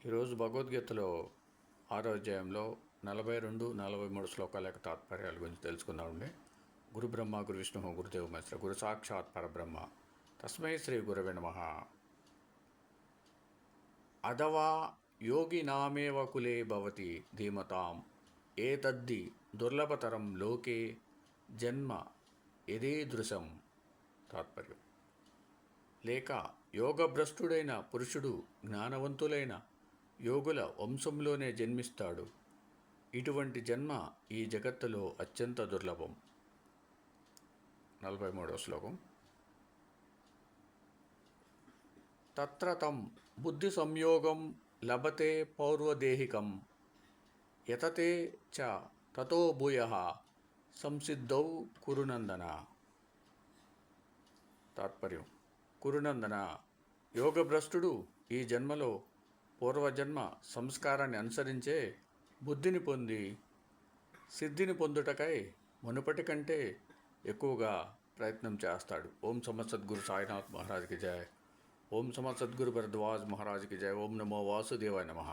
ఈరోజు భగవద్గీతలో 6వ అధ్యాయంలో 42, 43 శ్లోకాల యొక్క తాత్పర్యాల గురించి తెలుసుకుందామండి. గురు బ్రహ్మ గురు విష్ణు గురుదేవ మహేశ్వర గురు సాక్షాత్ పరబ్రహ్మ తస్మై శ్రీ గురవే నమః. అథవా యోగినామేవ కులే భవతి ధీమతాం ఏతద్ధి దుర్లభతరం లోకే జన్మ యదీదృశం. తాత్పర్యం: లేక యోగభ్రష్టుడైన పురుషుడు జ్ఞానవంతులైన యోగుల వంశంలోనే జన్మిస్తాడు. ఇటువంటి జన్మ ఈ జగత్తులో అత్యంత దుర్లభం. 43వ శ్లోకం. తత్ర తం బుద్ధి సంయోగం లభతే పౌర్వదేహికం యతతే చ తతో భూయః సంసిద్ధౌ కురునందన. తాత్పర్యం: కురునందన, యోగభ్రష్టుడు ఈ జన్మలో పూర్వజన్మ సంస్కారాన్ని అనుసరించే బుద్ధిని పొంది సిద్ధిని పొందుటకై మునుపటి కంటే ఎక్కువగా ప్రయత్నం చేస్తాడు. ఓం సమత్ సద్గురు సాయినాథ్ మహారాజ్కి జయ. ఓం సమత్ సద్గురు భరద్వాజ్ మహారాజ్కి జయ. ఓం నమో వాసుదేవాయ నమః.